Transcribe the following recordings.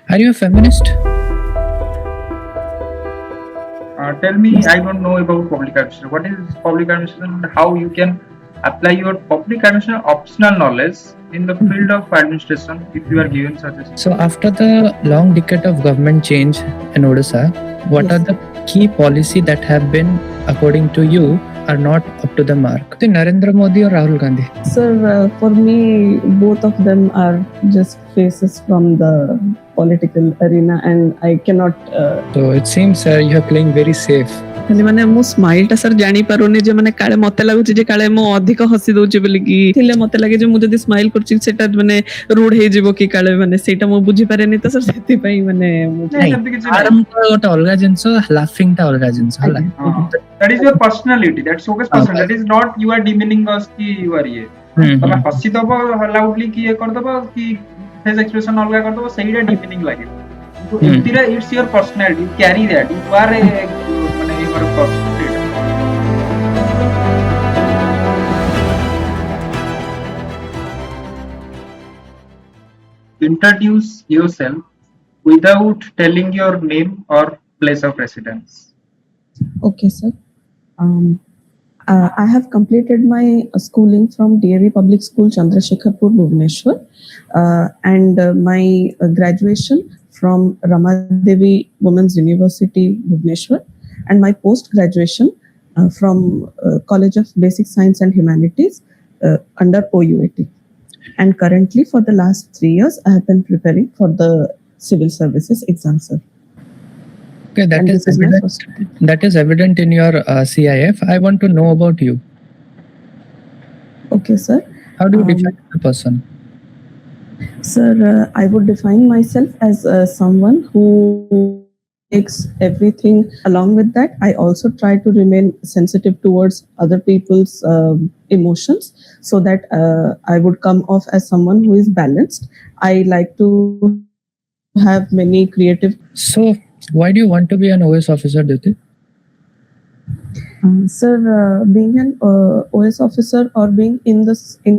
Are you a feminist? Tell me, I don't know about public administration. What is public administration and how you can apply your public administration optional knowledge in the field of administration if you are given such a. So, after the long decade of government change in Odisha, what are the key policy that have been, according to you, are not up to the mark? Narendra Modi or Rahul Gandhi? Sir, for me, both of them are just faces from the political arena, and I cannot. So it seems you are playing very safe. ଖାଲି ମାନେ ମୁଁ smile ଟା sir ଜାଣିପାରୁନି ଯେ ମାନେ କାଳେ ମତେ ଲାଗୁଛି ଯେ କାଳେ ମୁଁ ଅଧିକ ହସି ଦଉଛି ବୋଲିକି ଥିଲେ ମତେ ଲାଗେ ଯେ ମୁଁ ଯଦି ସ୍ମାଇଲ କରୁଛି ସେଟା ମାନେ ରୁଡ ହେଇଯିବ କି କାଳେ ମାନେ ସେଇଟା ମୁଁ ବୁଝିପାରେନି ତ ସାର୍ ସେଥିପାଇଁ ମାନେ ଗୋଟେ ଅଲଗା ଜିନିଷ ଲାଫିଂ ଟା ଅଲଗା ଜିନିଷ ହେଲା that is your personality, that's showcase personality, that is not you are demeaning us ki you are ye ତମେ ହସି ଦବ ଲାଉଡଲି କି ଇଏ କରିଦବ କି ଫେସ୍ ଏକ୍ସପ୍ରେସନ ଅଲଗା କରିଦବ ସେଇଟା demeaning ଲାଗେ କିନ୍ତୁ ଏମିତିରେ it's your personality, you carry that, you are a ମାନେ your personality. Introduce yourself without telling your name or place of residence. Okay, sir. I have completed my schooling from DAV Public School, Chandrasekharpur, Bhubaneswar, and my graduation from Ramadevi Women's University, Bhubaneswar, and my post-graduation from College of Basic Science and Humanities under OUAT. And currently, for the last 3 years, I have been preparing for the Civil Services exam, sir. Okay, that is evident in your CIF. I want to know about you. Okay, sir. How do you define a person? Sir, I would define myself as someone who takes everything along with that. I also try to remain sensitive towards other people's emotions so that I would come off as someone who is balanced. I like to have many creative. So, why do you want to be an OS officer, Dyuti? Sir, being an OS officer or being in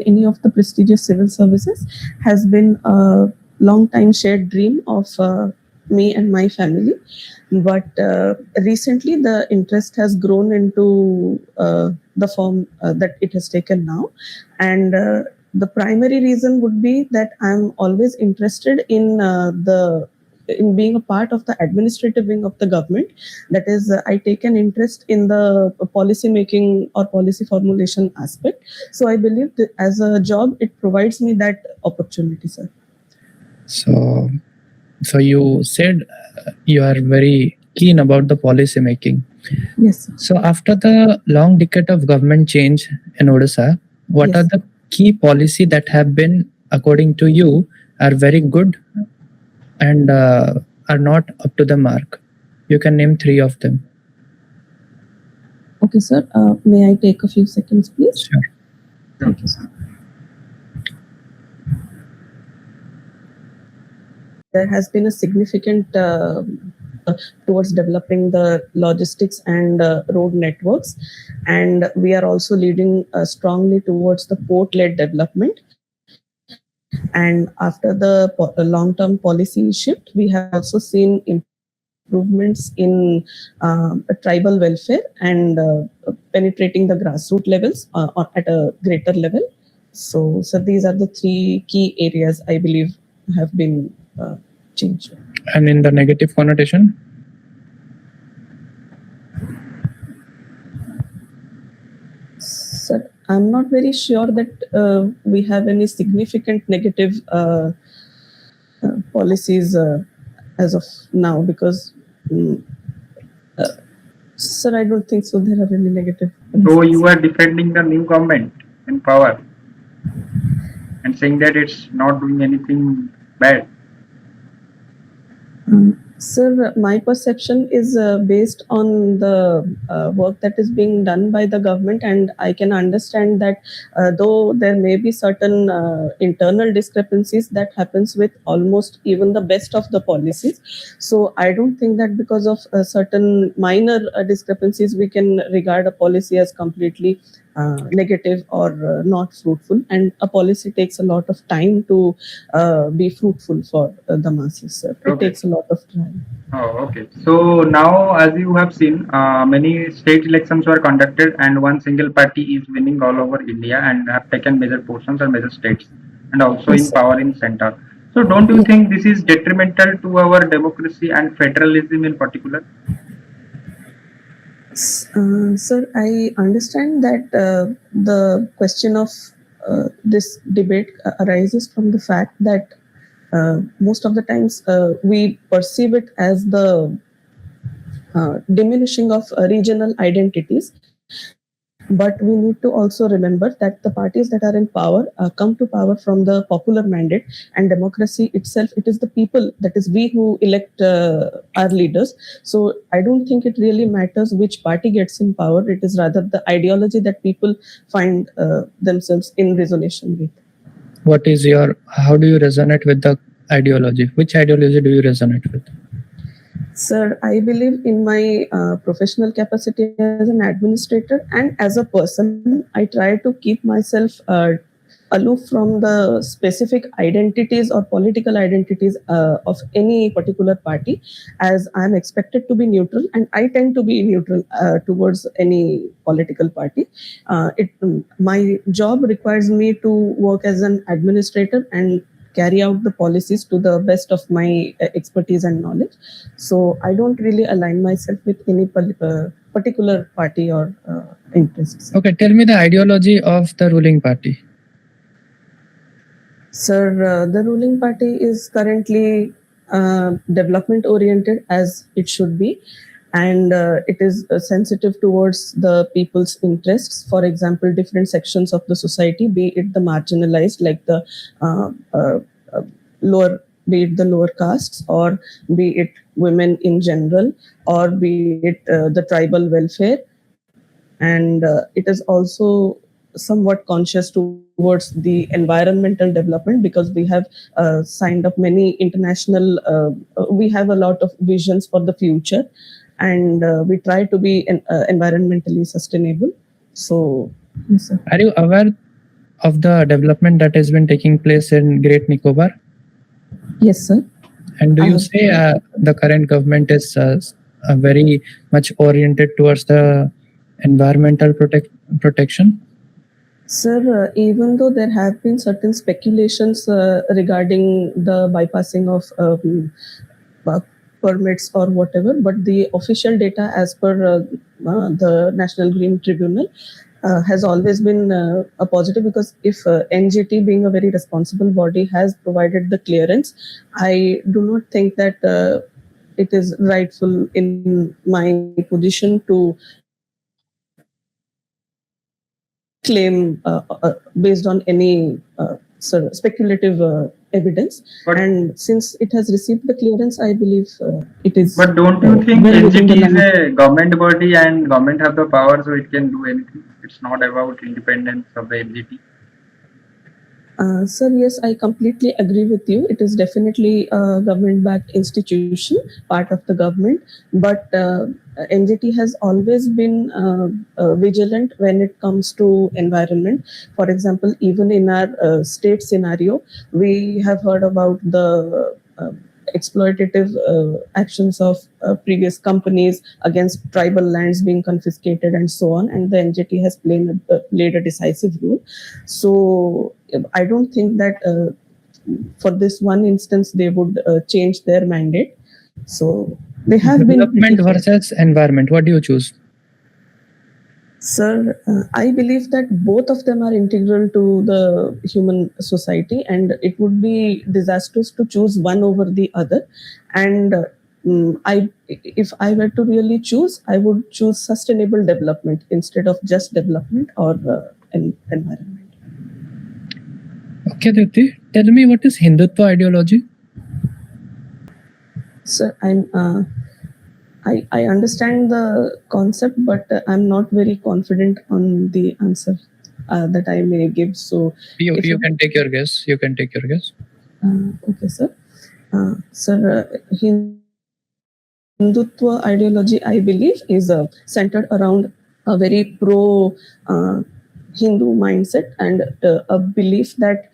any of the prestigious civil services has been a long time shared dream of me and my family. But recently the interest has grown into the form that it has taken now. And the primary reason would be that I'm always interested in being a part of the administrative wing of the government. That is, I take an interest in the policy making or policy formulation aspect. So I believe that as a job, it provides me that opportunity, sir. So you said you are very keen about the policy making. Yes, sir. So after the long decade of government change in Odisha, what are the key policy that have been, according to you, are very good and are not up to the mark? You can name 3 of them. Okay, sir. May I take a few seconds, please? Sure. Thank you, sir. There has been a significant towards developing the logistics and road networks, and we are also leading strongly towards the port-led development. And after the long-term policy shift, we have also seen improvements in tribal welfare and penetrating the grassroots levels at a greater level. So these are the 3 key areas I believe have been changed. And in the negative connotation? Sir, I'm not very sure that we have any significant negative policies as of now, because sir, I don't think so there are any negative policies. So you are defending the new government in power and saying that it's not doing anything bad. Sir, my perception is based on the work that is being done by the government, and I can understand that though there may be certain internal discrepancies that happens with almost even the best of the policies. So I don't think that because of certain minor discrepancies we can regard a policy as completely negative or not fruitful, and a policy takes a lot of time to be fruitful for the masses, sir. It Okay. takes a lot of time. Oh, okay. So now, as you have seen, many state elections were conducted, and one single party is winning all over India and have taken major portions or major states, and also Yes, in sir. power in center. So, don't you Yeah. think this is detrimental to our democracy and federalism in particular? Sir, I understand that the question of this debate arises from the fact that most of the times we perceive it as the diminishing of regional identities. But we need to also remember that the parties that are in power come to power from the popular mandate, and democracy itself, it is the people, that is we who elect our leaders. So I don't think it really matters which party gets in power. It is rather the ideology that people find themselves in resonation with. How do you resonate with the ideology? Which ideology do you resonate with? Sir, I believe in my professional capacity as an administrator and as a person, I try to keep myself aloof from the specific identities or political identities of any particular party, as I'm expected to be neutral, and I tend to be neutral towards any political party. My job requires me to work as an administrator and carry out the policies to the best of my expertise and knowledge. So I don't really align myself with any particular party or interests. Okay, tell me the ideology of the ruling party. Sir, the ruling party is currently development oriented, as it should be, and it is sensitive towards the people's interests. For example, different sections of the society, be it the marginalized, like the lower, be it the lower castes, or be it women in general, or be it the tribal welfare, and it is also somewhat conscious towards the environmental development, because we have signed up many international, we have a lot of visions for the future, and we try to be environmentally sustainable. So, yes, sir. Are you aware of the development that has been taking place in Great Nicobar? Yes, sir. And do you say the current government is very much oriented towards the environmental protection? Sir, even though there have been certain speculations regarding the bypassing of permits or whatever, but the official data as per the National Green Tribunal has always been a positive, because if NGT, being a very responsible body, has provided the clearance, I do not think that it is rightful in my position to claim based on any speculative evidence. But- And since it has received the clearance, I believe it is. But don't you think well within the NGT is line. a government body and government have the power, so it can do anything? It's not about independence of the NGT. Sir, yes, I completely agree with you. It is definitely a government-backed institution, part of the government, but NGT has always been vigilant when it comes to environment. For example, even in our state scenario, we have heard about the exploitative actions of previous companies against tribal lands being confiscated and so on, and the NGT has played a decisive role. So I don't think that for this one instance they would change their mandate. So they have Development been versus environment. What do you choose? Sir, I believe that both of them are integral to the human society, and it would be disastrous to choose one over the other. And if I were to really choose, I would choose sustainable development instead of just development or environment. Okay, Dipti, tell me, what is Hindutva ideology? Sir, I understand the concept, but I'm not very confident on the answer that I may give. So You can take your guess. You can take your guess. Okay, sir. Sir, Hindutva ideology, I believe, is centered around a very pro Hindu mindset and a belief that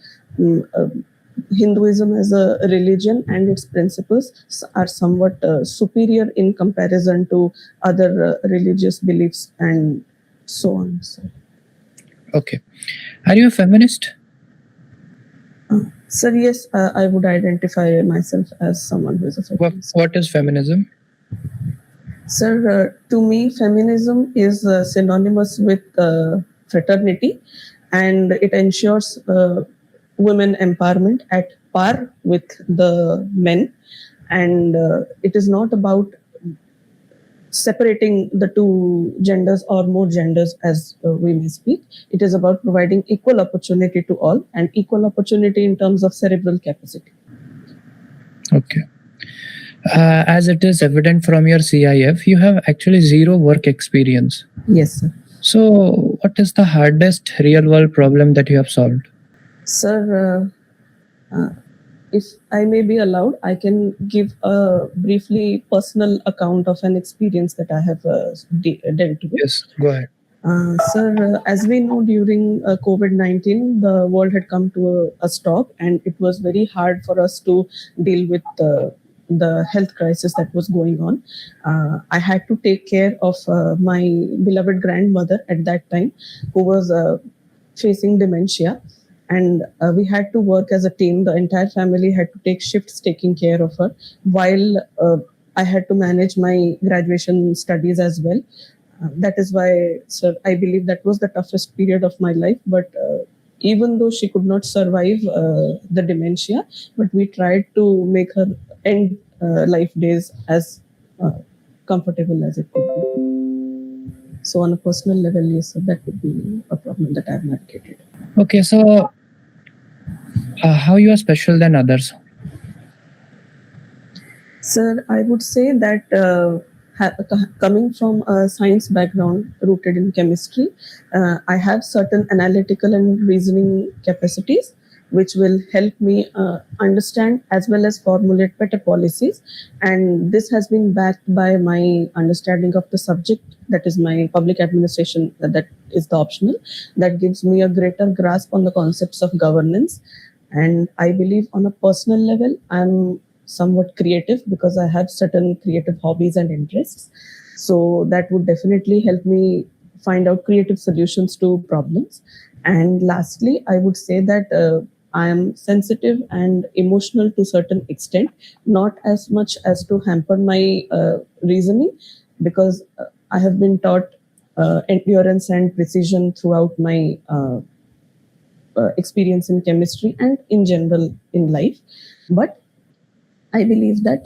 Hinduism as a religion and its principles are somewhat superior in comparison to other religious beliefs and so on. So, Okay. Are you a feminist? sir, yes, I would identify myself as someone who is a feminist. What is feminism? Sir, to me, feminism is synonymous with fraternity, and it ensures women empowerment at par with the men. And it is not about separating the two genders or more genders as we may speak. It is about providing equal opportunity to all and equal opportunity in terms of cerebral capacity. Okay. As it is evident from your CIF, you have actually zero work experience. Yes, sir. So, what is the hardest real world problem that you have solved? Sir, if I may be allowed, I can give a briefly personal account of an experience that I have dealt with. Yes, go ahead. Sir, as we know, during COVID-19, the world had come to a stop, and it was very hard for us to deal with the health crisis that was going on. I had to take care of my beloved grandmother at that time, who was facing dementia. And we had to work as a team. The entire family had to take shifts taking care of her, while I had to manage my graduation studies as well. That is why, sir, I believe that was the toughest period of my life. But even though she could not survive the dementia, but we tried to make her end life days as comfortable as it could be. So on a personal level, yes, sir, that would be a problem that I've navigated. Okay, so how you are special than others? Sir, I would say that coming from a science background rooted in chemistry, I have certain analytical and reasoning capacities, which will help me understand as well as formulate better policies. And this has been backed by my understanding of the subject, that is my public administration, that is the optional, that gives me a greater grasp on the concepts of governance. And I believe on a personal level, I'm somewhat creative because I have certain creative hobbies and interests. So that would definitely help me find out creative solutions to problems. And lastly, I would say that I am sensitive and emotional to certain extent, not as much as to hamper my reasoning, because I have been taught endurance and precision throughout my experience in chemistry and in general in life. But I believe that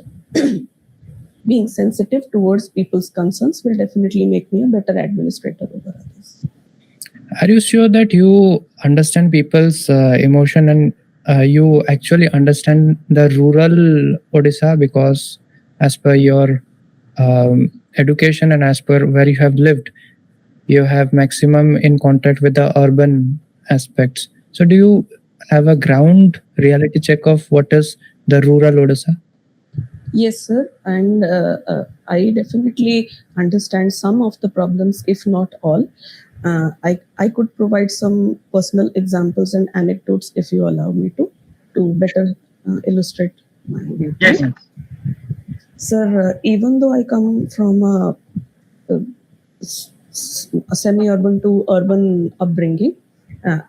being sensitive towards people's concerns will definitely make me a better administrator over others. Are you sure that you understand people's emotion and you actually understand the rural Odisha? Because as per your education and as per where you have lived, you have maximum in contact with the urban aspects. So do you have a ground reality check of what is the rural Odisha? Yes, sir. And I definitely understand some of the problems, if not all. I could provide some personal examples and anecdotes if you allow me to better illustrate my view. Yes. Sir, even though I come from a semi-urban to urban upbringing,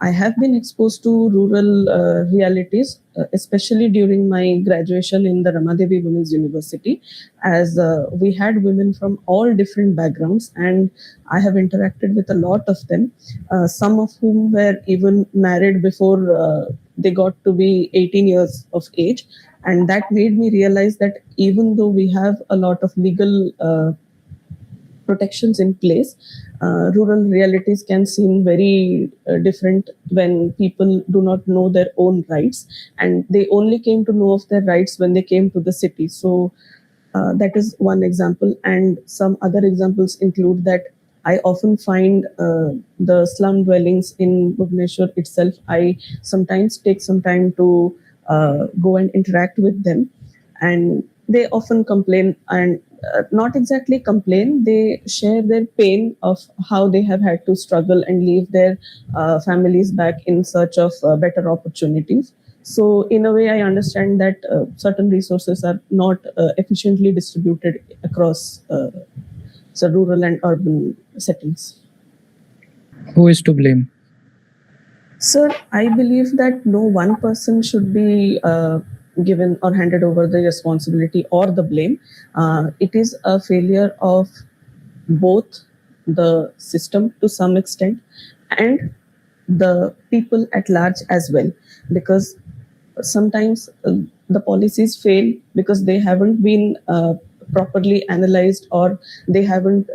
I have been exposed to rural realities, especially during my graduation in the Ramadevi Women's University, as we had women from all different backgrounds, and I have interacted with a lot of them, some of whom were even married before they got to be 18 years of age. And that made me realize that even though we have a lot of legal protections in place, rural realities can seem very different when people do not know their own rights, and they only came to know of their rights when they came to the city. So that is one example, and some other examples include that I often find the slum dwellings in Bhubaneswar itself. I sometimes take some time to go and interact with them, and they often complain and not exactly complain, they share their pain of how they have had to struggle and leave their families back in search of better opportunities. So in a way, I understand that certain resources are not efficiently distributed across so rural and urban settings. Who is to blame? Sir, I believe that no one person should be given or handed over the responsibility or the blame. It is a failure of both the system to some extent and the people at large as well, because sometimes the policies fail because they haven't been properly analyzed, or they haven't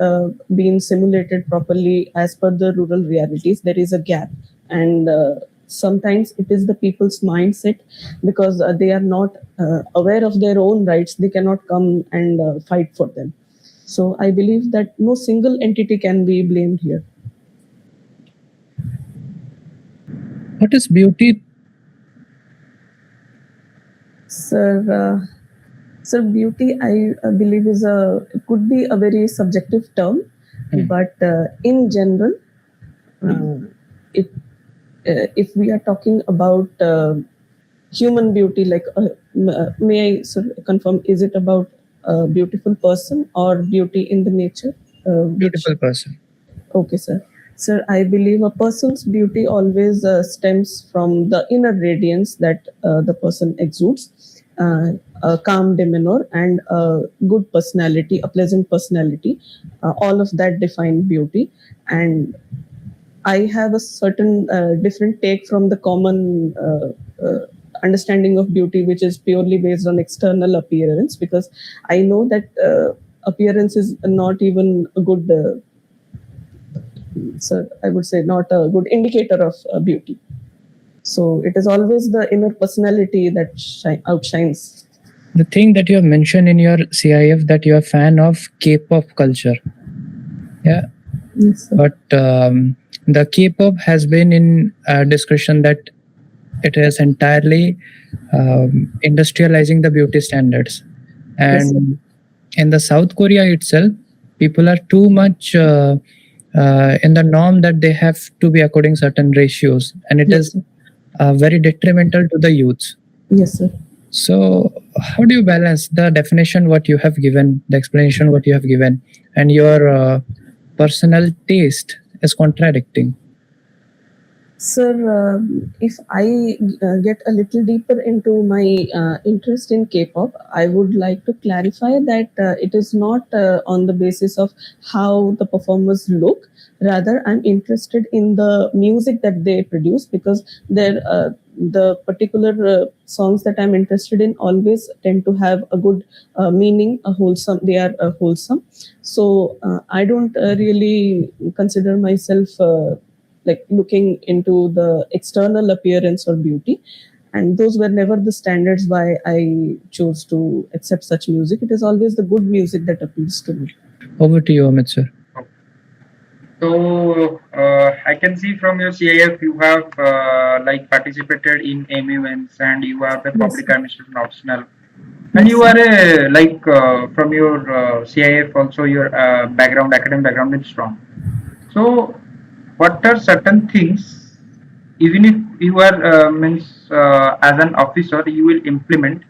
been simulated properly as per the rural realities. There is a gap, and sometimes it is the people's mindset, because they are not aware of their own rights. They cannot come and fight for them. So I believe that no single entity can be blamed here. What is beauty? Sir, beauty, I believe, could be a very subjective term, but in general, it, if we are talking about human beauty, like, may I confirm, is it about a beautiful person or beauty in the nature? Beautiful person. Okay, sir. Sir, I believe a person's beauty always stems from the inner radiance that the person exudes. A calm demeanor and a good personality, a pleasant personality, all of that define beauty. And I have a certain different take from the common understanding of beauty, which is purely based on external appearance, because I know that appearance is not even a good, so I would say, not a good indicator of beauty. So it is always the inner personality that outshines. The thing that you have mentioned in your CIF, that you are a fan of K-pop culture. Yeah. Yes, sir. But the K-pop has been in discussion that it is entirely industrializing the beauty standards. And in the South Korea itself, people are too much in the norm that they have to be according certain ratios. And it is very detrimental to the youths. Yes, sir. So how do you balance the definition what you have given, the explanation what you have given, and your personal taste is contradicting? Sir, if I get a little deeper into my interest in K-pop, I would like to clarify that it is not on the basis of how the performers look. Rather, I'm interested in the music that they produce, because the particular songs that I'm interested in always tend to have a good meaning, a wholesome. They are wholesome. So I don't really consider myself like looking into the external appearance or beauty. And those were never the standards why I chose to accept such music. It is always the good music that appeals to me. Over to you, Amit sir. So I can see from your CIF you have like participated in MUNs and you have a public administration optional, and you are a like from your CIF also your background, academic background is strong. So what are certain things, even if you are means as an officer, you will implement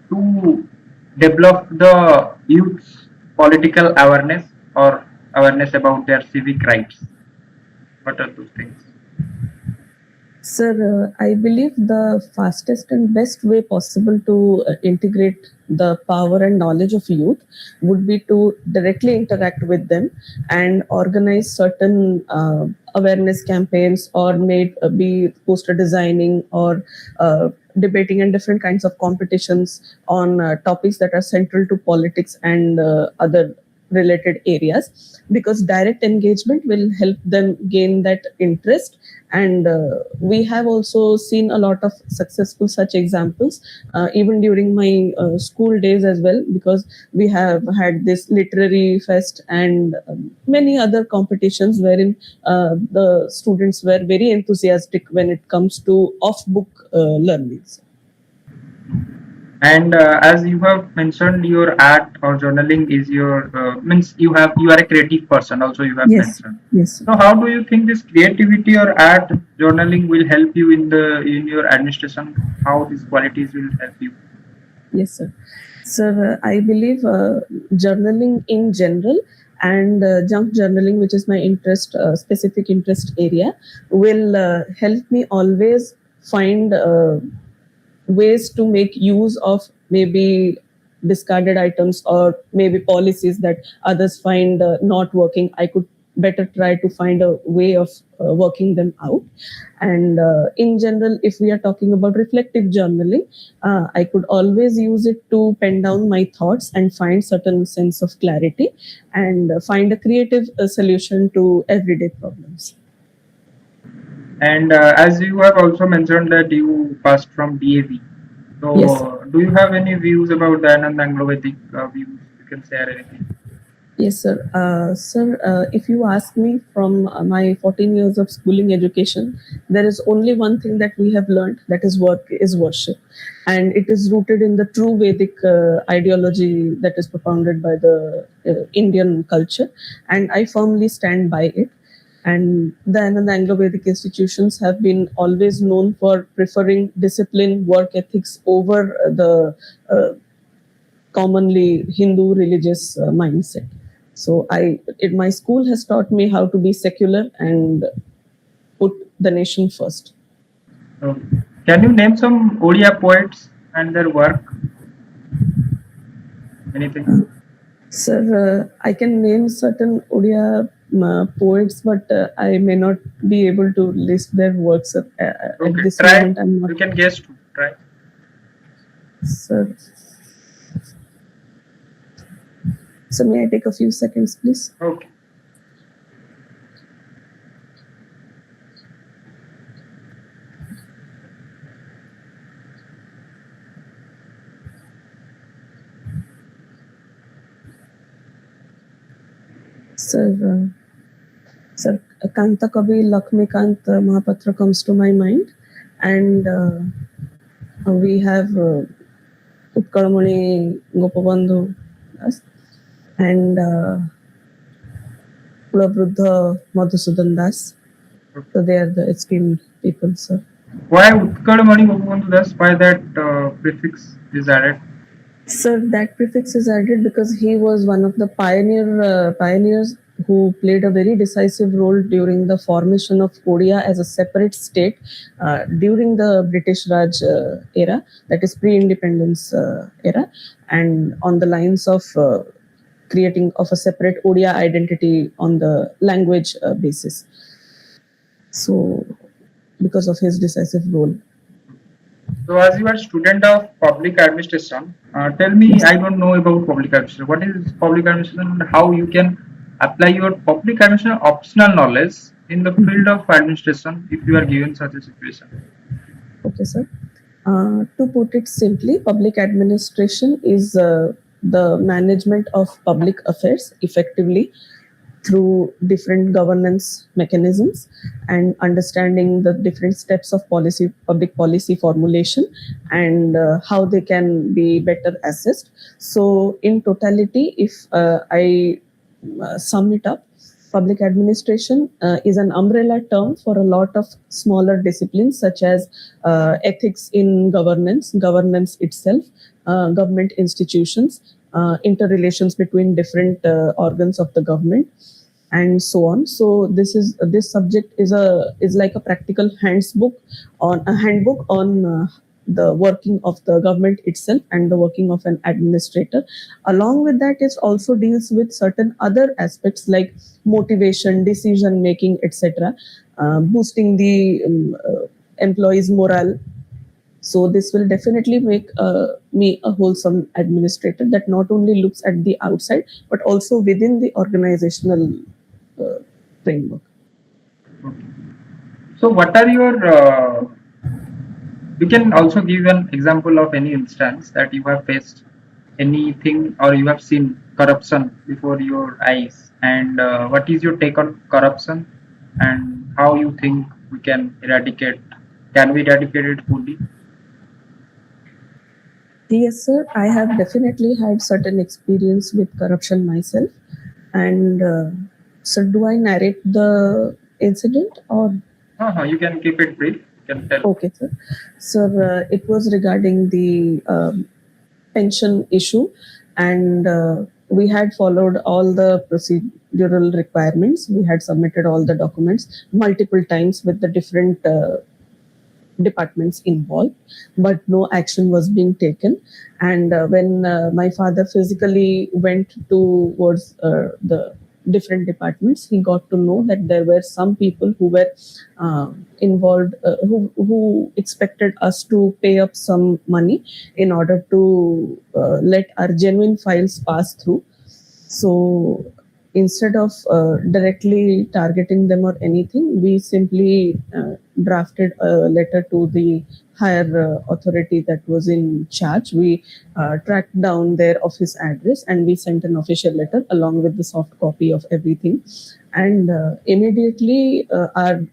to develop the youth's political awareness or awareness about their civic rights? What are those things? Sir, I believe the fastest and best way possible to integrate the power and knowledge of youth would be to directly interact with them and organize certain awareness campaigns, or be poster designing or debating and different kinds of competitions on topics that are central to politics and other related areas, because direct engagement will help them gain that interest. And we have also seen a lot of successful such examples even during my school days as well, because we have had this literary fest and many other competitions wherein the students were very enthusiastic when it comes to off-book learnings. And as you have mentioned, your art or journaling is your means you are a creative person. Also, you have Yes, mentioned. yes, sir. So, how do you think this creativity or art journaling will help you in your administration? How these qualities will help you? Yes, sir. Sir, I believe journaling in general and junk journaling, which is my interest, specific interest area, will help me always find ways to make use of maybe discarded items or maybe policies that others find not working. I could better try to find a way of working them out. And in general, if we are talking about reflective journaling, I could always use it to pen down my thoughts and find certain sense of clarity and find a creative solution to everyday problems. And as you have also mentioned that you passed from DAV. Yes, sir. So, do you have any views about the Anand Anglo-Vedic views? You can share anything. Yes, sir. Sir, if you ask me from my 14 years of schooling education, there is only one thing that we have learned, that is worship. And it is rooted in the true Vedic ideology that is propounded by the Indian culture. And I firmly stand by it. And the Anglo-Vedic institutions have been always known for preferring discipline, work ethics over the commonly Hindu religious mindset. So my school has taught me how to be secular and put the nation first. So, can you name some Odia poets and their work? Anything? Sir, I can name certain Odia poets, but I may not be able to list their works at this try. moment. I'm not. You can guess too. Try. Sir, so may I take a few seconds, please? Okay. Sir, Kanta Kavi Lakshmikant Mahapatra comes to my mind, and we have Utkalamani Gopabandhu Das and Kulavrudha Madhusudan Das. So they are the esteemed people, sir. Why Utkalamani Gopabandhu Das? Why that prefix is added? Sir, that prefix is added because he was one of the pioneers who played a very decisive role during the formation of Odia as a separate state during the British Raj era, that is pre-independence era, and on the lines of creating of a separate Odia identity on the language basis. So, because of his decisive role. So, as you are a student of public administration, tell me, I don't know about public administration. What is public administration and how you can apply your public administration optional knowledge in the field of administration if you are given such a situation? Okay, sir. To put it simply, public administration is the management of public affairs effectively through different governance mechanisms and understanding the different steps of public policy formulation and how they can be better assessed. So in totality, if I sum it up, public administration is an umbrella term for a lot of smaller disciplines such as ethics in governance itself, government institutions, interrelations between different organs of the government, and so on. So this subject is like a practical handbook on the working of the government itself and the working of an administrator. Along with that, it also deals with certain other aspects like motivation, decision making, etc., boosting the employees' morale. So this will definitely make me a wholesome administrator that not only looks at the outside but also within the organizational framework. Okay. So, what are your? We can also give an example of any instance that you have faced anything or you have seen corruption before your eyes, and what is your take on corruption and how you think we can eradicate? Can we eradicate it fully? Yes, sir. I have definitely had certain experience with corruption myself. And so, do I narrate the incident or? You can keep it brief. You can tell. Okay, sir. Sir, it was regarding the pension issue, and we had followed all the procedural requirements. We had submitted all the documents multiple times with the different departments involved, but no action was being taken. And when my father physically went towards the different departments, he got to know that there were some people who were involved, who expected us to pay up some money in order to let our genuine files pass through. So instead of directly targeting them or anything, we simply drafted a letter to the higher authority that was in charge. We tracked down their office address and we sent an official letter along with the soft copy of everything. And immediately our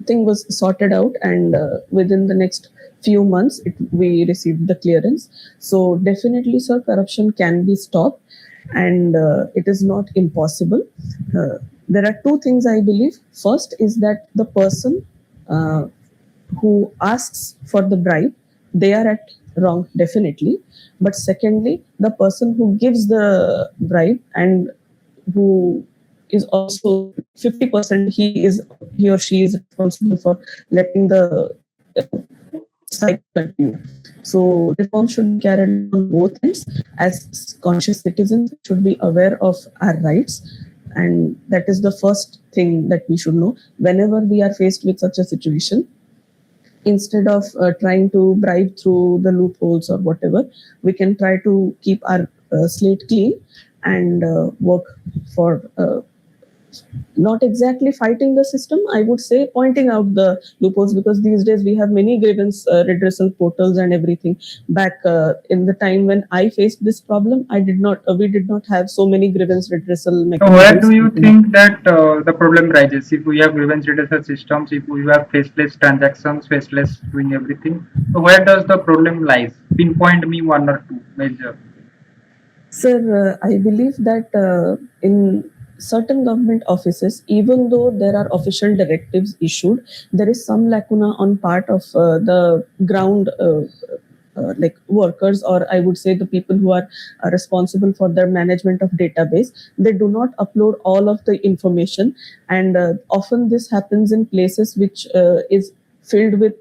thing was sorted out, and within the next few months we received the clearance. So definitely, sir, corruption can be stopped, and it is not impossible. There are two things I believe. First is that the person who asks for the bribe, they are at wrong, definitely. But secondly, the person who gives the bribe and who is also 50%, he or she is responsible for letting the cycle continue. So reform should be carried on both ends. As conscious citizens, we should be aware of our rights, and that is the first thing that we should know whenever we are faced with such a situation. Instead of trying to bribe through the loopholes or whatever, we can try to keep our slate clean and work for not exactly fighting the system, I would say pointing out the loopholes, because these days we have many grievance redressal portals and everything. Back in the time when I faced this problem, we did not have so many grievance redressal mechanisms. So where do you think that the problem rises? If we have grievance redressal systems, if we have faceless transactions, faceless doing everything, so where does the problem lies? Pinpoint me one or two major. Sir, I believe that in certain government offices, even though there are official directives issued, there is some lacuna on part of the ground like workers, or I would say the people who are responsible for their management of database. They do not upload all of the information, and often this happens in places which is filled with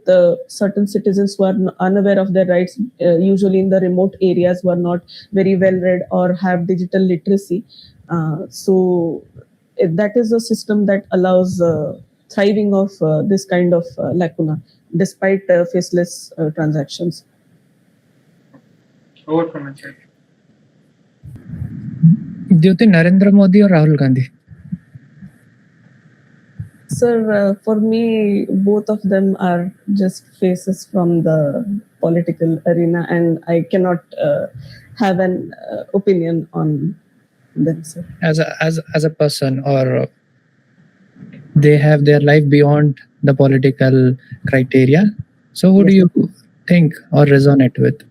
certain citizens who are unaware of their rights, usually in the remote areas, who are not very well read or have digital literacy. So that is a system that allows thriving of this kind of lacuna despite faceless transactions. Over from it. Do you think Narendra Modi or Rahul Gandhi? Sir, for me, both of them are just faces from the political arena, and I cannot have an opinion on them, sir. As a person, or they have their life beyond the political criteria. So who do you think or resonate with?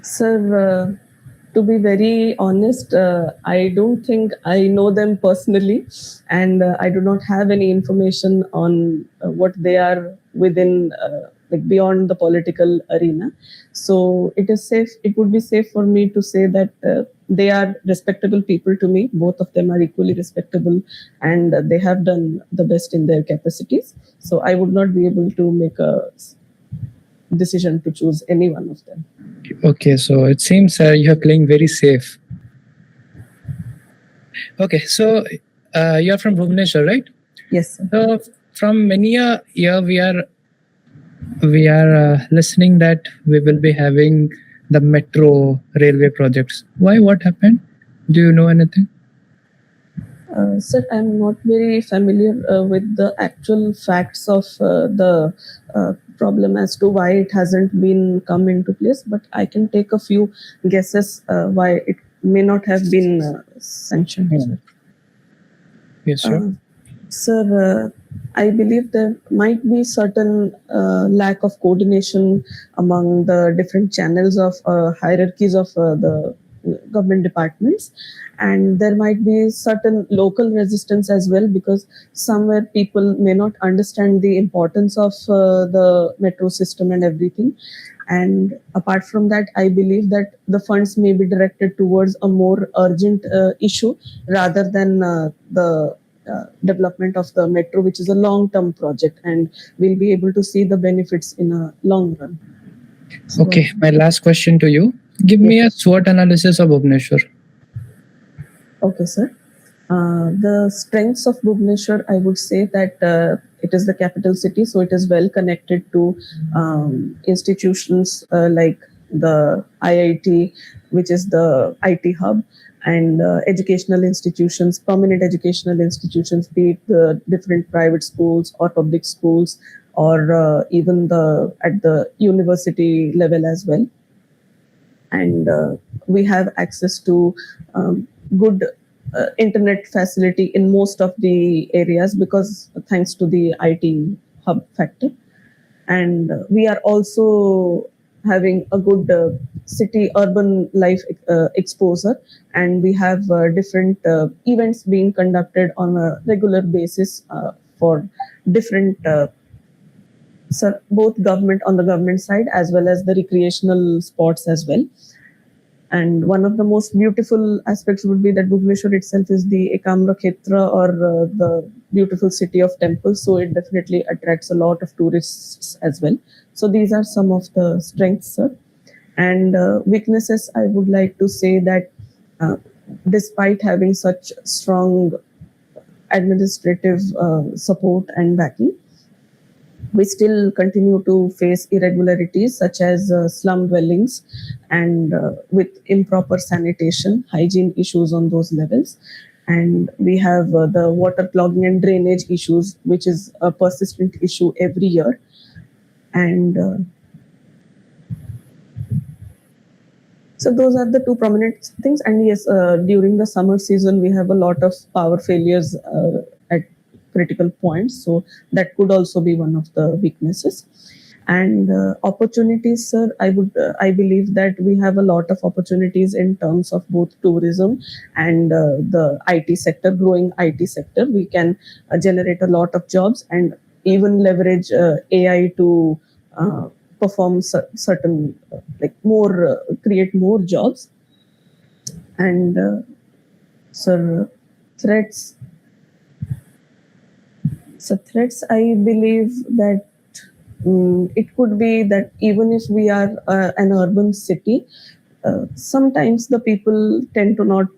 Sir, to be very honest, I don't think I know them personally, and I do not have any information on what they are within, like beyond the political arena. So it is safe. It would be safe for me to say that they are respectable people to me. Both of them are equally respectable, and they have done the best in their capacities. So I would not be able to make a decision to choose any one of them. Okay, so it seems you are playing very safe. Okay, so you are from Bhubaneswar, right? Yes, sir. So from many a year we are listening that we will be having the metro railway projects. Why? What happened? Do you know anything? Sir, I'm not very familiar with the actual facts of the problem as to why it hasn't been come into place, but I can take a few guesses why it may not have been sanctioned. Yes, sure. Sir, I believe there might be certain lack of coordination among the different channels of hierarchies of the government departments, and there might be certain local resistance as well, because somewhere people may not understand the importance of the metro system and everything. And apart from that, I believe that the funds may be directed towards a more urgent issue rather than the development of the metro, which is a long-term project, and we'll be able to see the benefits in a long run. So, Okay, my last question to you. Give me a SWOT analysis of Bhubaneswar. Okay, sir. The strengths of Bhubaneswar, I would say that it is the capital city, so it is well connected to institutions like the IIT, which is the IT hub, and educational institutions, prominent educational institutions, be it the different private schools or public schools, or even at the university level as well. And we have access to good internet facility in most of the areas, because thanks to the IT hub factor. And we are also having a good city urban life exposure, and we have different events being conducted on a regular basis for different both government on the government side as well as the recreational spots as well. And one of the most beautiful aspects would be that Bhubaneswar itself is the Ekamra Khetra, or the beautiful city of temples. So it definitely attracts a lot of tourists as well. So these are some of the strengths, sir. And weaknesses, I would like to say that despite having such strong administrative support and backing, we still continue to face irregularities such as slum dwellings and with improper sanitation, hygiene issues on those levels. And we have the water clogging and drainage issues, which is a persistent issue every year. And so those are the two prominent things. And yes, during the summer season, we have a lot of power failures at critical points. So that could also be one of the weaknesses. And opportunities, sir, I believe that we have a lot of opportunities in terms of both tourism and the IT sector, growing IT sector. We can generate a lot of jobs and even leverage AI to perform certain, create more jobs. And sir, threats. So threats, I believe that it could be that even if we are an urban city, sometimes the people tend to not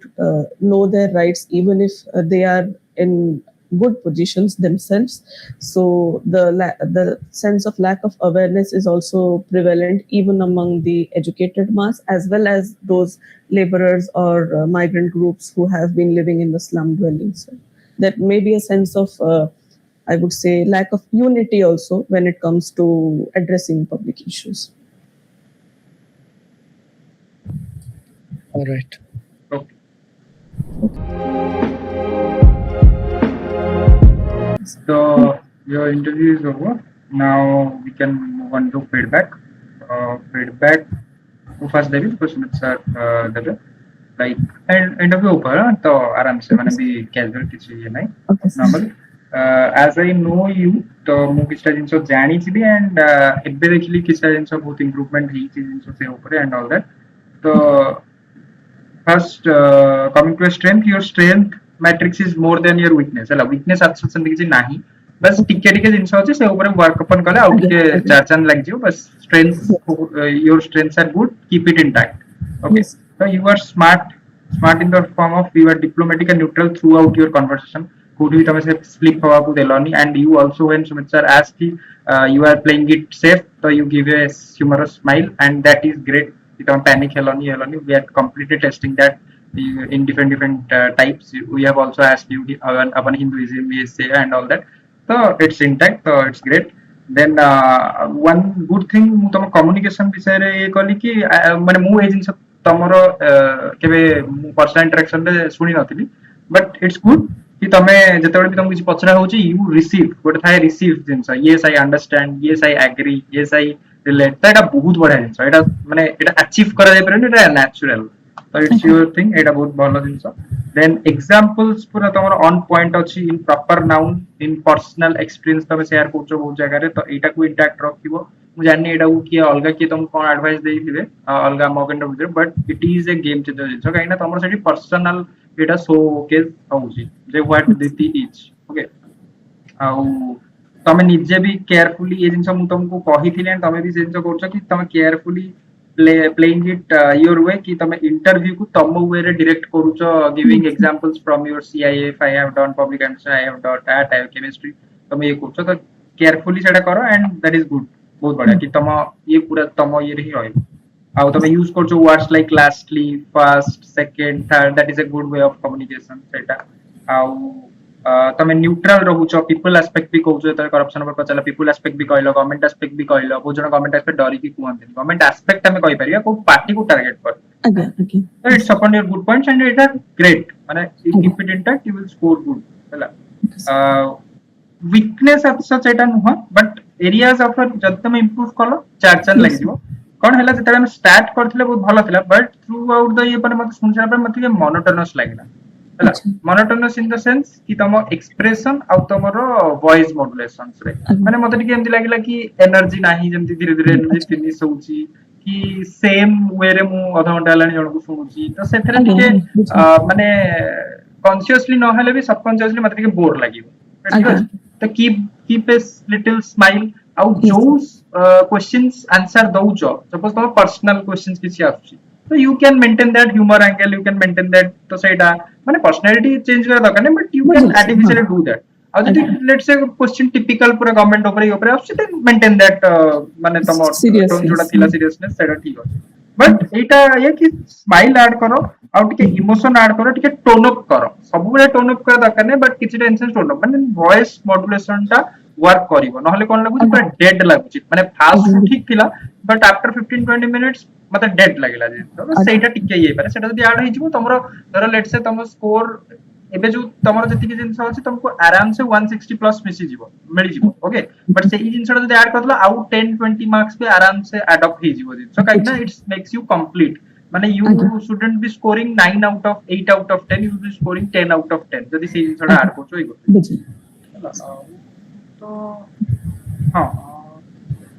know their rights, even if they are in good positions themselves. So the sense of lack of awareness is also prevalent even among the educated mass, as well as those laborers or migrant groups who have been living in the slum dwellings. So there may be a sense of I would say lack of unity also when it comes to addressing public issues. All right. Okay. So your interview is over. Now we can move on to feedback. Feedback. First देवी कुछ minute sir देवे like interview ऊपर तो आराम से मैंने भी casual किसी ये नहीं normal. As I know you, तो मु किस्ता जिनसो जानी थी भी and एब्बे देखली किस्ता जिनसो बहुत improvement ही थी जिनसो से ऊपर and all that. तो first coming to a strength, your strength matrix is more than your weakness. है ला weakness आज सच्चन दिखी नहीं. बस टिके जिनसो होचे से ऊपर work अपन करे आउट के चार्चन लग जियो बस strengths your strengths are good, keep it intact. Okay. Yes. So you are smart in the form of you are diplomatic and neutral throughout your conversation. Could you tell slip hawako deloni, and you also when Sumit sir asked you are playing it safe, so you give a humorous smile, and that is great. You don't panic heloni. We are completely testing that in different types. We have also asked you upon Hinduism we say and all that. So it's intact, so it's great. Then one good thing ମୁଁ ତମ communication ବିଷୟରେ ଏ କଲି କି ମାନେ ମୁଁ ଏ ଜିନିଷ ତମର କେବେ ମୁଁ personal interaction ରେ ଶୁଣି ନଥିଲି, but it's good कि तमे जेतेबेले भी तुमको किसी पचरा होची यू रिसीव गोटे थाए receive things yes I understand yes I agree yes I relate तो एटा बहुत बढिया जिंस एटा माने एटा अचीव करा जाय परनी एटा नेचुरल तो इट्स योर थिंग एटा बहुत भलो जिंस देन एग्जांपल्स पूरा तमर ऑन पॉइंट अछि in proper noun in personal experience तमे शेयर करछो बहुत जगह रे तो एटा को इंटैक्ट रखिबो मु जानि एटा को कि अलगा कि तुम कोन एडवाइस देइथिबे अलगा मॉकेंड भितर but it is a game changer जिंस काइना तमर सेठी पर्सनल एटा शो केस होउची जे व्हाट दिति इज ओके आउ तमे निजे भी केयरफुली ये जिंस मु तुमको कहिथिले तमे भी जिंस करछो कि तमे carefully playing it your way कि तमे इंटरव्यू को तम वे रे डायरेक्ट करूछो giving examples from your CIF I have done public administration I have done that I have chemistry तमे ये करछो तो केयरफुली सेटा करो एंड दैट इज गुड बहुत बढ़िया कि तम ये पूरा तम ये रे ही रहै आउ तमे यूज करछो words like lastly first second third that is a good way of communication सेटा आउ तमे न्यूट्रल रहूछो पीपल एस्पेक्ट भी कहूछो त करप्शन पर पचला पीपल एस्पेक्ट भी कहलो गवर्नमेंट एस्पेक्ट भी कहलो बहुत जन गवर्नमेंट एस्पेक्ट डरी की कहंते गवर्नमेंट एस्पेक्ट हमें कहि परिया को पार्टी को टारगेट कर तो it's upon your good points and it are great माने keep it intact you will score good हला वीकनेस एट सच एटा नुह बट एरियाज ऑफ जब तुम इंप्रूव कलो चार लागि दिबो कोन हला जते हम स्टार्ट करथिले बहुत भलो थिला बट थ्रू आउट द ये पर मत सुनछा पर मत मोनोटोनस लागला हला मोनोटोनस इन द सेंस कि तम एक्सप्रेशन आ तमर वॉइस मॉड्युलेशंस रे माने मते टिके एमति लागिला कि एनर्जी नाही जेमति धीरे धीरे एनर्जी फिनिश होउची कि सेम वे रे मु आधा घंटा लानी जण को सुनुची तो सेथरे टिके माने कॉन्शियसली न हले भी सबकॉन्शियसली मते टिके बोर लागिवो ठीक अछि तो कीप ए लिटिल स्माइल आउ जो क्वेश्चंस आंसर दउचो सपोज तुम पर्सनल क्वेश्चंस किछि आछी तो you can maintain that humour angle you can maintain that तो सेटा माने पर्सनालिटी चेंज करा दरकार नै but you can artificially do that आ जदि लेट्स से क्वेश्चन टिपिकल पूरा गवर्नमेंट ऊपर आछी तो मेंटेन दैट माने तम टोन जोडा थिला सीरियसनेस सेटा ठीक अछि बट एटा ये कि स्माइल ऐड करो और टिके इमोशन ऐड करो टिके टोन अप करो सब बेले टोन अप करा दरकार नै बट किछि टेंशन टोन अप माने वॉइस मॉड्युलेशन टा वर्क करिवो नहले कोन लागु पूरा डेड लागुची माने फास्ट ठीक थिला बट आफ्टर 15-20 मिनिट्स मते डेड लागिला जे तो सेटा टिके ये पारे सेटा जदी ऐड होई जिवो तमरो धर लेट्स से तम स्कोर एबे जो तमरो जति के जिंस अछि तुमको आराम से 160 प्लस मिसी जिवो मिली जिवो ओके बट से ई जिंसटा जदी ऐड करदला आउट 10-20 मार्क्स पे आराम से ऐड अप हे जिवो सो काइना इट्स मेक्स यू कंप्लीट माने you shouldn't be scoring 9 out of 8 out of 10 you will be scoring 10 out of 10 जदी से जिंसटा ऐड करछो ई गो तो हां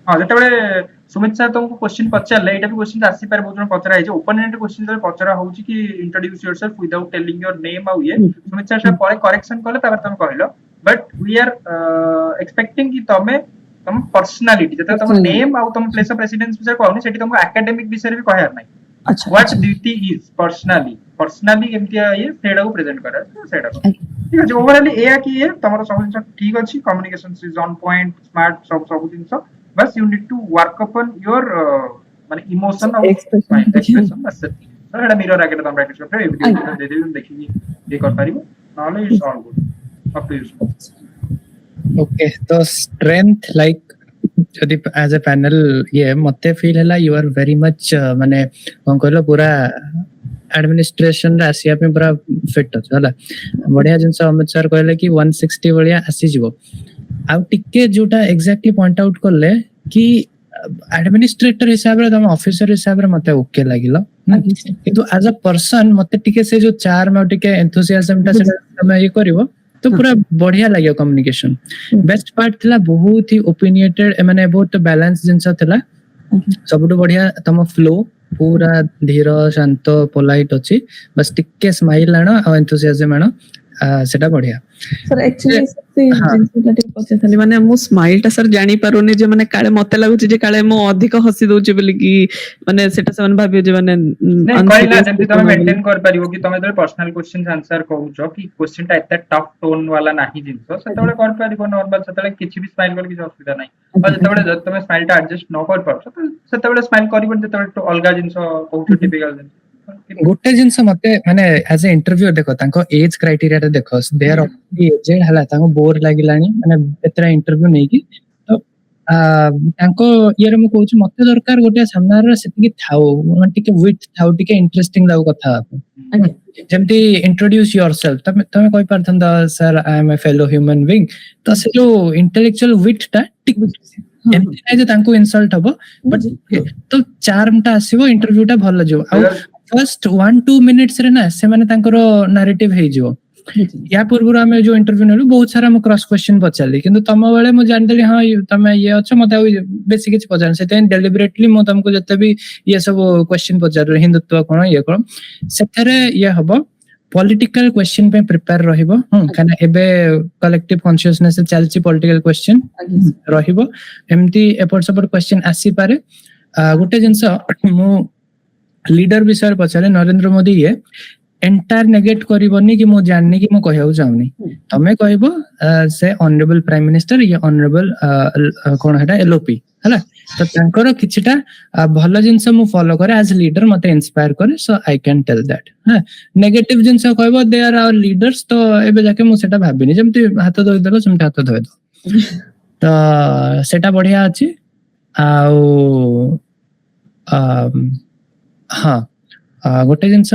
हां जेतेबेले सुमित सर तुमको क्वेश्चन पचारले एटा भी क्वेश्चन आसी पारे बहुत जन पचरा है जे ओपोनेंट क्वेश्चन जब पचरा होउची कि introduce yourself without telling your name आउ ये सुमित सर पर करेक्शन करले तापर तुम कहलो बट वी आर एक्सपेक्टिंग कि तम पर्सनालिटी जते तम नेम आउ तम प्लेस ऑफ रेसिडेंस विषय कहनी सेठी तुमको एकेडमिक विषय भी कहयार नै अच्छा व्हाट ड्यूटी इज पर्सनली केमति ये सेडा को प्रेजेंट करे सेडा ठीक अछि ओवरऑल ए कि ये तमरो सब जिंस ठीक अछि communication is on point smart सब जिंस बस you need to work upon your माने इमोशन और एक्सप्रेशन बस सर एटा मिरर आके तम प्रैक्टिस करते वीडियो दे देबी देखि ये कर पारिबो knowledge is all good up to you okay तो स्ट्रेंथ लाइक जदि एज अ पैनल ये मते फील हला यू आर वेरी मच माने कोन कहलो पूरा एडमिनिस्ट्रेशन रे आसिया पे पूरा फिट अछि हला बढ़िया जिंस अमित सर कहले कि 160 बढ़िया आसी जिवो आ टिके जोटा एग्जैक्टली पॉइंट आउट करले कि एडमिनिस्ट्रेटर हिसाब रे तम ऑफिसर हिसाब रे मते ओके लागिलो किंतु एज अ पर्सन मते टिके से जो चार्म और टिके एंथुसियाज्म ता से तमे ये करिवो तो पूरा बढ़िया लागियो कम्युनिकेशन बेस्ट पार्ट थिला बहुत ही ओपिनियटेड माने बहुत बैलेंस जिंस थिला सबटु बढ़िया तम फ्लो पूरा धीर शांत पोलाइट अछि बस टिके स्माइल आनो और एंथुसियाज्म आनो सेटा बढ़िया सर एक्चुअली से जिंसटा टिक पछे थाली माने मु स्माइल ता सर जानी पारोनी जे माने काले मते लागुची जे काले मु अधिक हसी दोची बोली कि माने सेटा समान भाबियो जे माने कहला जेंति तमे मेंटेन कर परिबो कि तमे जब पर्सनल क्वेश्चन आंसर कहउछो कि क्वेश्चन ता एते टफ टोन वाला नाही जिंसो सेतबेले कर परिबो नॉर्मल सेतबेले किछि भी स्माइल कर किछि असुविधा नाही और जेतबेले जब तमे स्माइल ता एडजस्ट न कर परछो तो सेतबेले स्माइल करिबो जेतबेले तो अलगा जिंसो कहउछो टिपिकल गोटे जिंस मते माने एज ए इंटरव्यू देखो तांको एज क्राइटेरिया रे देखो दे आर एजेड हला तांको बोर लागिलानी माने एतरा इंटरव्यू नै कि तो ତାଙ୍କ ଇଏରେ ମୁଁ କହୁଛି ମତେ ଦରକାର ଗୋଟେ ସାମ୍ନାରେ ସେତିକି ଥାଉ ଟିକେ ୱିଥ୍ ଥାଉ ଟିକେ ଇଣ୍ଟରେଷ୍ଟିଂ ଲାଗୁ କଥା ଯେମିତି ଇଣ୍ଟ୍ରୋଡ୍ୟୁସ ୟୋରସେଲ୍ଫ ତମେ କହିପାରିଥାନ୍ତ sir I am a fellow human being ତ ସେ ଯୋଉ ଇଣ୍ଟେଲେକ୍ଚୁଆଲ ୱିଥ୍ ଟା ଏମିତି ନାହିଁ ଯେ ତାଙ୍କୁ ଇନସଲ୍ଟ ହବ ବଟ୍ ତ ଚାର୍ମ ଟା ଆସିବ ଇଣ୍ଟରଭ୍ୟୁ ଟା ଭଲ ଯିବ ଆଉ ଫାର୍ଷ୍ଟ 1-2 ମିନିଟ୍ସ ରେ ନା ସେମାନେ ତାଙ୍କର ନାରେଟିଭ ହେଇଯିବ या पूर्व आम जो इंटरव्यू नेलु बहुत सारा मु क्रॉस क्वेश्चन पचारि किंतु तम बेले मु जानदेली हाँ तमे ये अच्छो मते बेसी किछ पचार सेते डेलिबरेटली मु तुमको जते भी ये सब क्वेश्चन पचार हिंदुत्व कोन ये कोन सेथरे ये हबो पॉलिटिकल क्वेश्चन पे प्रिपेयर रहिबो काना एबे कलेक्टिव कॉन्शियसनेस चलची पॉलिटिकल क्वेश्चन रहिबो एम्ति एपट सपट क्वेश्चन आसी पारे गुटे जिंस मु लीडर विषय पचारे नरेंद्र मोदी ये एंटायर नेगेट करबनी कि मु जाननी कि मु कहउ चाहनी तमे कहबो से ऑनरेबल प्राइम मिनिस्टर ये ऑनरेबल कोन हेटा एलओपी हला तो तांकर किछटा भलो जिंस मु फॉलो करे एज लीडर मते इंस्पायर करे सो आई कैन टेल दैट हां नेगेटिव जिंस कहबो दे आर आवर लीडर्स तो एबे जाके मु सेटा भाबिनी जेमति हाथ धोइ देलो सेमति हाथ धोइ दो तो सेटा बढ़िया अछि आउ हां गोटे जिनस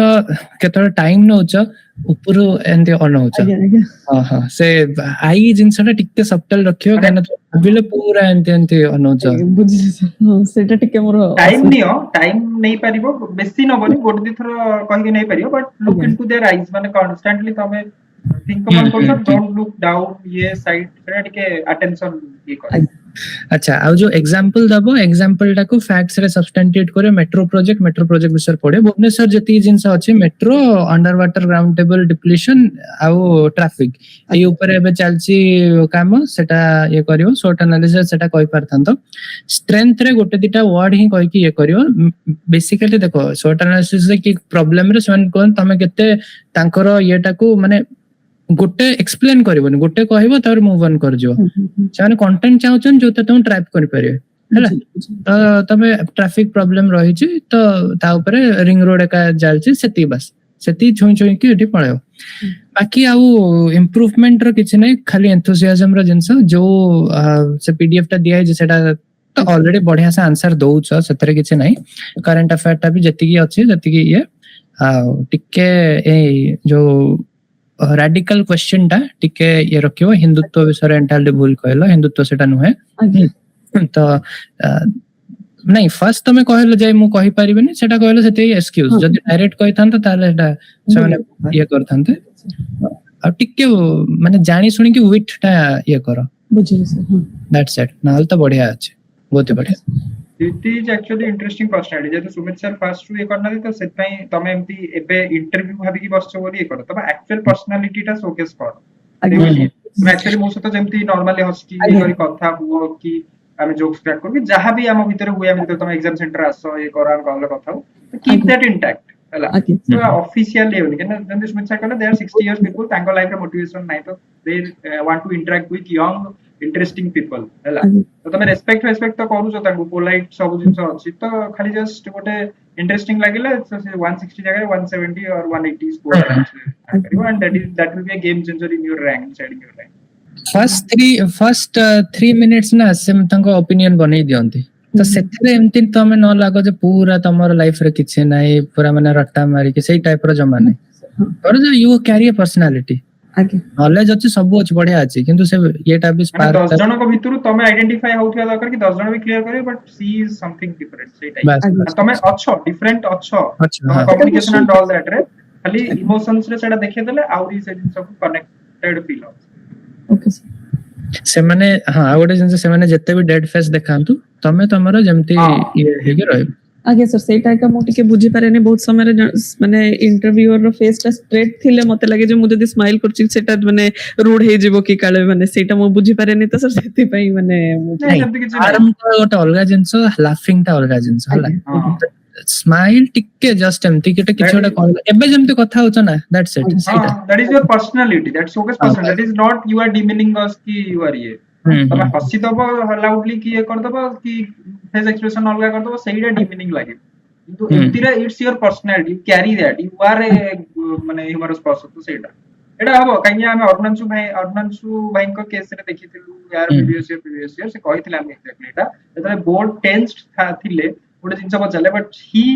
केतरा टाइम नउच ऊपर एंते अनउच हां हां से आई जिनसटा टिके सबटल रखियो काना तो भाबिले पूरा एंते अनउच बुझि हां सेटा टिके मोर टाइम नै परिबो बेसी नबनी गोटे दी थरो कहि के नै परिबो but look into their eyes माने कांस्टेंटली तमे थिंक मन करछो डोंट लुक डाउन ये साइड सेटा टिके अटेंशन ये कर अच्छा आ जो एग्जांपल दबो एग्जांपल टा को फैक्ट्स रे सब्सटेंटिएट करे मेट्रो प्रोजेक्ट विषय पड़े भुवनेश्वर जति जिंस अछि metro under water ground table depletion आउ ट्रैफिक ए ऊपर एबे चलची काम सेटा ये करियो शॉर्ट एनालिसिस सेटा कहि परथंतो स्ट्रेंथ रे गोटे दिटा वर्ड ही कहि कि ये करियो बेसिकली देखो शॉर्ट एनालिसिस रे की प्रॉब्लम रे समान कोन तमे केते तांकर येटा को माने गोटे एक्सप्लेन करबोनी गोटे कहबो तार मूव ऑन कर जो चाहे कंटेंट चाहछन जोते तुम ट्रैप कर परियो हैला तो तमे ट्रैफिक प्रॉब्लम रही छी तो ता ऊपर रिंग रोड का जालची सेती बस सेती छोई के एठी पळायो बाकी आउ इंप्रूवमेंट रो किछ नै खाली एंथुसियाज्म रो जिंस जो से पीडीएफ टा दिया जे सेटा तो ऑलरेडी बढ़िया से आंसर दउछ सेतरे किछ नै करंट अफेयर टा भी जति की अछि जति की ये टिके ए जो रैडिकल क्वेश्चन टा टिके ये रखियो हिंदुत्व विषय एंटायरली भूल कहलो हिंदुत्व सेटा नुहे तो नहीं फर्स्ट तमे कहलो जाय मु कहि परिबेनी सेटा कहलो सेते एक्सक्यूज जदी डायरेक्ट कहिथान तो ताले सेटा सने ये करथानते आ टिके माने जानी सुनी कि विट टा ये करो बुझिले सर दैट्स इट नाल तो बढ़िया अछि बहुत बढ़िया it is actually interesting personality जे तो सुमित सर फास्ट ये करना तो सेत पई तमे एमती एबे इंटरव्यू भाबी की बसछो बोली ये करो तबे एक्चुअल पर्सनालिटी टा शोकेस कर मैं एक्चुअली मो सतो जेमती नॉर्मली हस्की करी कथा हुओ कि आमे जोक्स क्रैक कर कि जहां भी हम भीतर हुए हम तमे एग्जाम सेंटर आसो ये करा गल कथा तो कीप दैट इंटैक्ट हला तो ऑफिशियल लेवल के ना सुमित सर कहले दे आर 60 इयर्स पीपल तांको लाइफ रे मोटिवेशन नाही तो they want to interact with young interesting people हला तो तमे रेस्पेक्ट तो करू जो तांको पोलाइट सब जिंस अछि तो खाली जस्ट गोटे इंटरेस्टिंग लागिला 160 जगह 170 और 180 स्कोर करियो and that will be a game changer in your rank deciding your rank first 3 minutes ना सेम तांको ओपिनियन बनै दियंती तो सेथरे एमती तमे न लागो जे पूरा तमर लाइफ रे किछ नाही पूरा माने रट्टा मारी के सेही टाइप रो जमा नै पर जो यू कैरी अ पर्सनालिटी आगे नॉलेज अछि सब अछि बढ़िया अछि किंतु से येटा भी स्पार्क 10 जन को भितरु तमे आइडेंटिफाई होथिया दरकार कि 10 जन भी क्लियर करे but she is something different सेही टाइप तमे अच्छो डिफरेंट अच्छो कम्युनिकेशन एंड ऑल दैट रे खाली इमोशंस रे सेटा देखै देले आउरी से सब कनेक्टेड फील हो ओके सर से माने हां गोटे जिंस से माने जत्ते भी डेड फेस देखांतु तमे तमरो जेमती ये हेगे रहै आगे सर सेटा का मो टिके बुझी पारेनी बहुत समय माने इंटरव्यूअर रो फेस टा स्ट्रेट थिले मते लागे जे मु जदी स्माइल करछि सेटा माने रूड हे जिवो की काले माने सेटा मो बुझी पारेनी तो सर सेति पई माने आराम तो गोटे अलगा जिंस लाफिंग टा अलगा जिंस हला स्माइल टिके जस्ट एमती केटा किछोटा कहल एबे जेमती कथा होछ ना that's it that is your personality that's showcase personality that is not you are demeaning us की यू आर ये तमे हसी दबो लाउडली की ये कर दबो कि फेस एक्सप्रेशन अलगा कर दबो सेहीडा डिमीनिंग लागे किंतु एमती रे it's your personality you carry that you are a माने ह्यूमरस पर्सन तो सेहीडा एटा हबो काहे हम अर्णांशु भाई को केस रे देखिथिलु यार प्रीवियस ईयर से कहिथिले हम एक्जेक्टली एटा जतले बोर्ड टेंस्ड थिले गोटे जिनस पचाले but he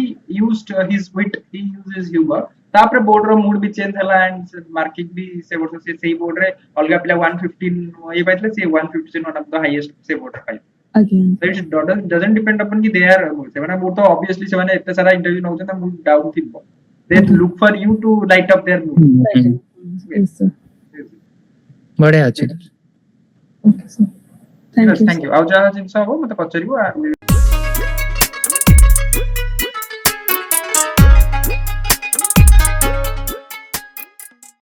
used his wit he uses humour तापर बोर्ड रो मूड भी चेंज हला एंड मार्किंग भी से वर्ष से सेही बोर्ड रे अलगा पिला 115 ये पाइतले से 150 वन ऑफ द हाईएस्ट से बोर्ड पाइ again so it doesn't depend upon ki they are se mane board to obviously se mane ette sara interview nau chanta mood down thibo they look for you to light up their mood yes sir बढ़िया अछि okay sir thank you thank you au ja jinsa ho mate pacharibo